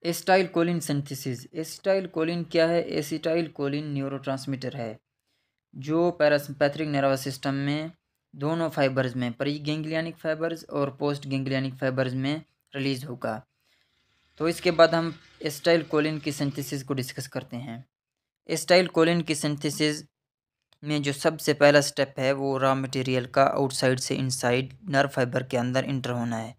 Acetyl choline synthesis. Acetyl choline क्या है? Acetyl choline neurotransmitter है जो पैरासिम्पैथिक नर्वस सिस्टम में दोनों फाइबर्स में, प्री गैंग्लियनिक फाइबर्स और पोस्ट गैंग्लियनिक फाइबर्स में रिलीज होगा। तो इसके बाद हम एसिटाइल कोलिन की सिंथेसिस को डिस्कस करते हैं। एसिटाइल कोलिन की सिंथेसिस में जो सबसे पहला स्टेप है वो रॉ मटेरियल का आउटसाइड से इनसाइड नर्व फाइबर के अंदर इंटर होना है।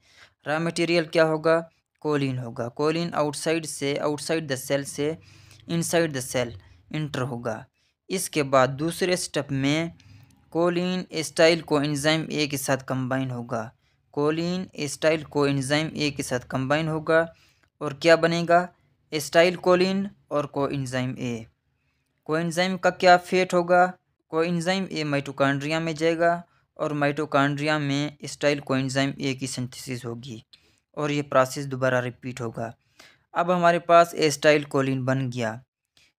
रॉ मटेरियल क्या होगा? कोलिन होगा। कोलिन आउटसाइड से, आउटसाइड द सेल से इनसाइड द सेल इंटर होगा। इसके बाद दूसरे स्टेप में कोलिन एसिटाइल कोएंजाइम ए के साथ कंबाइन होगा। कोलिन एसिटाइल कोएंजाइम ए के साथ कंबाइन होगा और क्या बनेगा? एसिटाइल कोलिन और कोएंजाइम ए। कोएंजाइम का क्या फेट होगा? कोएंजाइम ए माइटोकॉन्ड्रिया में जाएगा और माइटोकॉन्ड्रिया में एसिटाइल कोएंजाइम ए की सिंथेसिस होगी और ये प्रोसेस दोबारा रिपीट होगा। अब हमारे पास एसिटाइल कोलिन बन गया।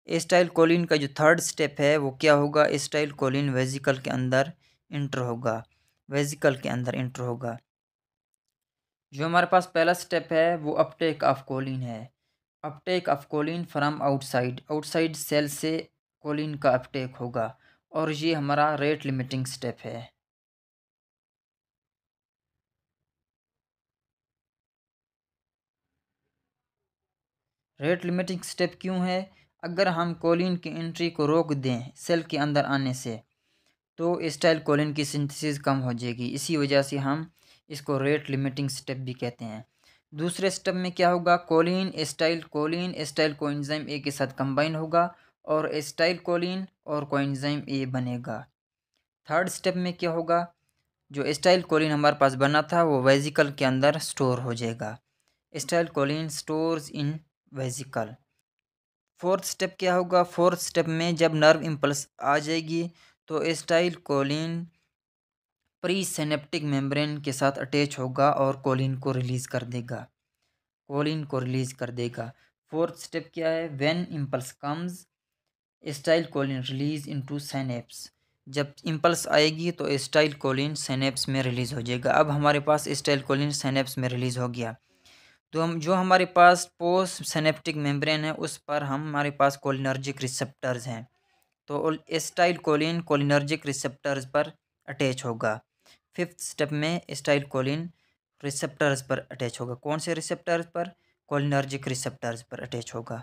एसिटाइल कोलिन का जो थर्ड स्टेप है वो क्या होगा? एसिटाइल कोलिन वेसिकल के अंदर इंटर होगा। वेसिकल के अंदर इंटर होगा। जो हमारे पास पहला स्टेप है वो अपटेक ऑफ कोलिन है। Uptake of choline from outside, outside cell से कोलिन का अपटेक होगा और ये हमारा रेट लिमिटिंग स्टेप है। रेट लिमिटिंग स्टेप क्यों है? अगर हम कोलिन की एंट्री को रोक दें सेल के अंदर आने से तो एसिटाइल कोलिन की सिंथेसिस कम हो जाएगी। इसी वजह से हम इसको रेट लिमिटिंग स्टेप भी कहते हैं। दूसरे स्टेप में क्या होगा? कोलिन एसिटाइल कोएंजाइम ए के साथ कंबाइन होगा और एसिटाइल कोलिन और कोएंजाइम ए बनेगा। थर्ड स्टेप में क्या होगा? जो एसिटाइल कोलिन हमारे पास बना था वो वेसिकल के अंदर स्टोर हो जाएगा। Acetyl choline stores in vesicle. Fourth step क्या होगा? फोर्थ स्टेप में जब नर्व इम्पल्स आ जाएगी तो acetyl choline pre synaptic membrane के साथ अटैच होगा और कोलिन को रिलीज कर देगा। कोलिन को रिलीज कर देगा। फोर्थ स्टेप क्या है? When impulse comes acetyl choline release into synapse. जब इम्पल्स आएगी तो एसिटाइल कोलिन सिनेप्स में रिलीज हो जाएगा। अब हमारे पास एसिटाइल कोलिन सिनेप्स में रिलीज हो गया तो हम जो हमारे पास पोस्ट सिनेप्टिक मेम्ब्रेन है उस पर हमारे पास कोलिनर्जिक रिसेप्टर्स हैं। तो एसिटाइल कोलिन कोलिनर्जिक रिसेप्टर्स पर अटैच होगा। फिफ्थ स्टेप में एसिटाइल कोलिन रिसेप्टर्स पर अटैच होगा। कौन से रिसेप्टर्स पर? कोलिनर्जिक रिसेप्टर्स पर अटैच होगा।